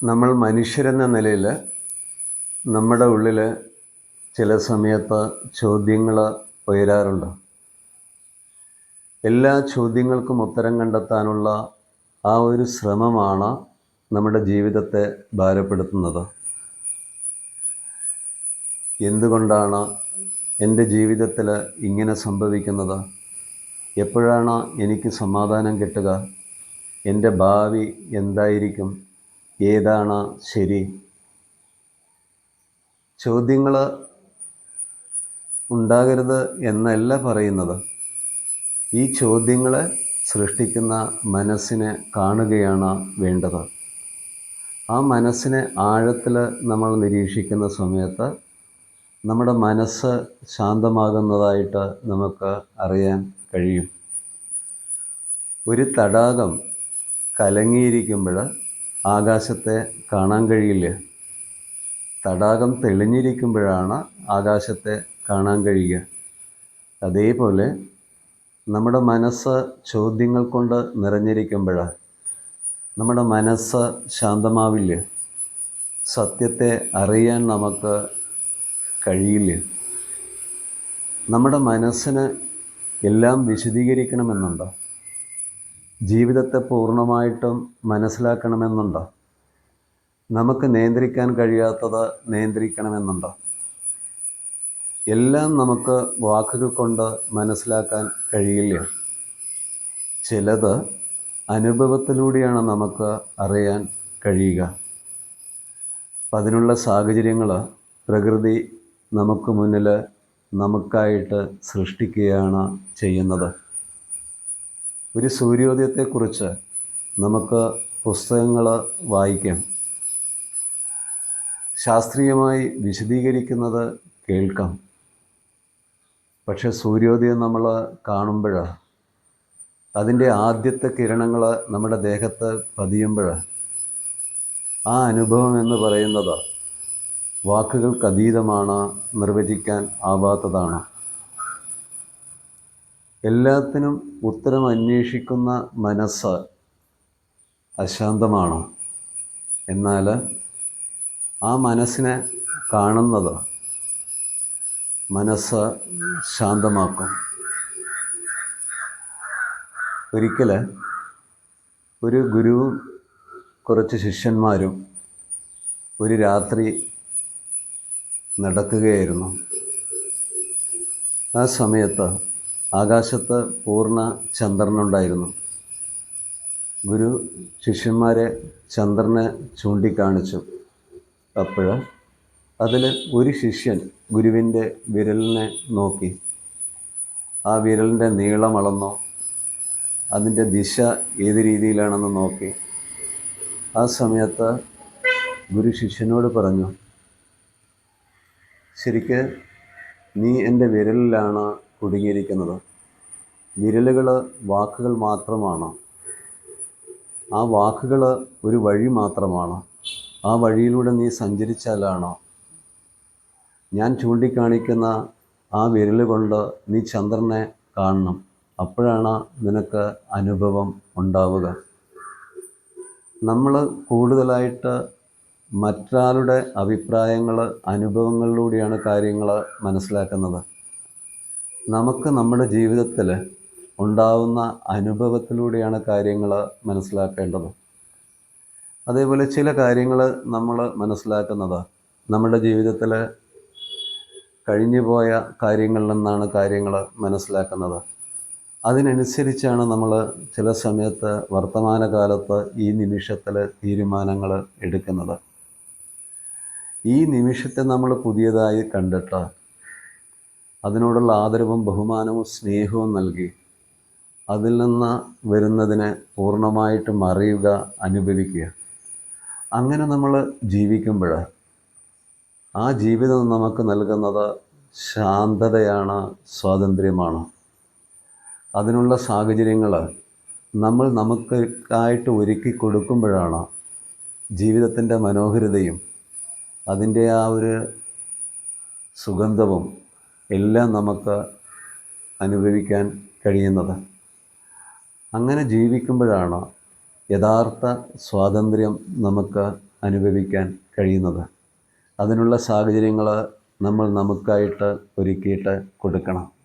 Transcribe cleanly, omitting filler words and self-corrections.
നമ്മൾ മനുഷ്യരെന്ന നിലയിൽ നമ്മുടെ ഉള്ളിൽ ചില സമയത്ത് ചോദ്യങ്ങൾ ഉയരാറുണ്ട്. എല്ലാ ചോദ്യങ്ങൾക്കും ഉത്തരം കണ്ടെത്താനുള്ള ആ ഒരു ശ്രമമാണ് നമ്മുടെ ജീവിതത്തെ ഭാരപ്പെടുത്തുന്നത്. എന്തുകൊണ്ടാണ് എൻ്റെ ജീവിതത്തിൽ ഇങ്ങനെ സംഭവിക്കുന്നത്? എപ്പോഴാണ് എനിക്ക് സമാധാനം കിട്ടുക? എൻ്റെ ഭാവി എന്തായിരിക്കും? ഏതാണ് ശരി? ചോദ്യങ്ങൾ ഉണ്ടാകരുത് എന്നല്ല പറയുന്നത്. ഈ ചോദ്യങ്ങളെ സൃഷ്ടിക്കുന്ന മനസ്സിനെ കാണുകയാണ് വേണ്ടത്. ആ മനസ്സിനെ ആഴത്തിൽ നമ്മൾ നിരീക്ഷിക്കുന്ന സമയത്ത് നമ്മുടെ മനസ്സ് ശാന്തമാകുന്നതായിട്ട് നമുക്ക് അറിയാൻ കഴിയും. ഒരു തടാകം കലങ്ങിയിരിക്കുമ്പോൾ ആകാശത്തെ കാണാൻ കഴിയില്ല. തടാകം തെളിഞ്ഞിരിക്കുമ്പോഴാണ് ആകാശത്തെ കാണാൻ കഴിയുക. അതേപോലെ നമ്മുടെ മനസ്സ് ചോദ്യങ്ങൾ കൊണ്ട് നിറഞ്ഞിരിക്കുമ്പോൾ നമ്മുടെ മനസ്സ് ശാന്തമാവില്ല. സത്യത്തെ അറിയാൻ നമുക്ക് കഴിയില്ല. നമ്മുടെ മനസ്സിന് എല്ലാം വിശദീകരിക്കണമെന്നുണ്ടോ? ജീവിതത്തെ പൂർണ്ണമായിട്ടും മനസ്സിലാക്കണമെന്നുണ്ടോ? നമുക്ക് നിയന്ത്രിക്കാൻ കഴിയാത്തത് നിയന്ത്രിക്കണമെന്നുണ്ടോ? എല്ലാം നമുക്ക് വാക്കുകൾ കൊണ്ട് മനസ്സിലാക്കാൻ കഴിയില്ല. ചിലത് അനുഭവത്തിലൂടെയാണ് നമുക്ക് അറിയാൻ കഴിയുക. അപ്പം അതിനുള്ള സാഹചര്യങ്ങൾ പ്രകൃതി നമുക്ക് മുന്നിൽ നമുക്കായിട്ട് സൃഷ്ടിക്കുകയാണ് ചെയ്യുന്നത്. ഒരു സൂര്യോദയത്തെക്കുറിച്ച് നമുക്ക് പുസ്തകങ്ങൾ വായിക്കാം. ശാസ്ത്രീയമായി വിശദീകരിക്കുന്നത് കേൾക്കാം. പക്ഷെ സൂര്യോദയം നമ്മൾ കാണുമ്പോൾ അതിൻ്റെ ആദ്യത്തെ കിരണങ്ങൾ നമ്മുടെ ദേഹത്ത് പതിയുമ്പോൾ ആ അനുഭവം എന്ന് പറയുന്നത് വാക്കുകൾക്കതീതമാണ്, നിർവചിക്കാൻ ആവാത്തതാണ്. എല്ലാത്തിനും ഉത്തരം അന്വേഷിക്കുന്ന മനസ്സ് അശാന്തമാണ്. എന്നാൽ ആ മനസ്സിനെ കാണുന്നത് മനസ്സ് ശാന്തമാക്കും. ഒരിക്കൽ ഒരു ഗുരുവും കുറച്ച് ശിഷ്യന്മാരും ഒരു രാത്രി നടക്കുകയായിരുന്നു. ആ സമയത്ത് ആകാശത്ത് പൂർണ്ണ ചന്ദ്രനുണ്ടായിരുന്നു. ഗുരു ശിഷ്യന്മാരെ ചന്ദ്രനെ ചൂണ്ടിക്കാണിച്ചു. അപ്പോൾ അതിൽ ഒരു ശിഷ്യൻ ഗുരുവിൻ്റെ വിരലിനെ നോക്കി. ആ വിരലിൻ്റെ നീളം അളന്നു, അതിൻ്റെ ദിശ ഏത് രീതിയിലാണെന്ന് നോക്കി. ആ സമയത്ത് ഗുരു ശിഷ്യനോട് പറഞ്ഞു, ശരിക്ക് നീ എൻ്റെ വിരലിലാണ് കുടുങ്ങിയിരിക്കുന്നത്. വിരലുകൾ വാക്കുകൾ മാത്രമാണ്. ആ വാക്കുകൾ ഒരു വഴി മാത്രമാണ്. ആ വഴിയിലൂടെ നീ സഞ്ചരിച്ചാലാണോ ഞാൻ ചൂണ്ടിക്കാണിക്കുന്ന ആ വിരൽ കൊണ്ട് നീ ചന്ദ്രനെ കാണണം. അപ്പോഴാണ് നിനക്ക് അനുഭവം ഉണ്ടാവുക. നമ്മൾ കൂടുതലായിട്ട് മറ്റൊരാളുടെ അഭിപ്രായങ്ങൾ, അനുഭവങ്ങളിലൂടെയാണ് കാര്യങ്ങൾ മനസ്സിലാക്കുന്നത്. നമുക്ക് നമ്മുടെ ജീവിതത്തിൽ ഉണ്ടാവുന്ന അനുഭവത്തിലൂടെയാണ് കാര്യങ്ങൾ മനസ്സിലാക്കേണ്ടത്. അതേപോലെ ചില കാര്യങ്ങൾ നമ്മൾ മനസ്സിലാക്കുന്നത് നമ്മുടെ ജീവിതത്തിൽ കഴിഞ്ഞുപോയ കാര്യങ്ങളിൽ നിന്നാണ് കാര്യങ്ങൾ മനസ്സിലാക്കുന്നത്. അതിനനുസരിച്ചാണ് നമ്മൾ ചില സമയത്ത് വർത്തമാനകാലത്ത് ഈ നിമിഷത്തിൽ തീരുമാനങ്ങൾ എടുക്കുന്നത്. ഈ നിമിഷത്തെ നമ്മൾ പുതിയതായി കണ്ടിട്ട് അതിനോടുള്ള ആദരവും ബഹുമാനവും സ്നേഹവും നൽകി അതിൽ നിന്ന് വരുന്നതിനെ പൂർണ്ണമായിട്ടും അറിയുക, അനുഭവിക്കുക. അങ്ങനെ നമ്മൾ ജീവിക്കുമ്പോൾ ആ ജീവിതം നമുക്ക് നൽകുന്നത് ശാന്തതയാണ്, സ്വാതന്ത്ര്യമാണ്. അതിനുള്ള സാഹചര്യങ്ങൾ നമ്മൾ നമുക്കായിട്ട് ഒരുക്കി കൊടുക്കുമ്പോഴാണ് ജീവിതത്തിൻ്റെ മനോഹരതയും അതിൻ്റെ ആ ഒരു സുഗന്ധവും എല്ലാം നമുക്ക് അനുഭവിക്കാൻ കഴിയുന്നത്. അങ്ങനെ ജീവിക്കുമ്പോഴാണ് യഥാർത്ഥ സ്വാതന്ത്ര്യം നമുക്ക് അനുഭവിക്കാൻ കഴിയുന്നത്. അതിനുള്ള സാഹചര്യങ്ങൾ നമ്മൾ നമുക്കായിട്ട് ഒരുക്കിയിട്ട് കൊടുക്കണം.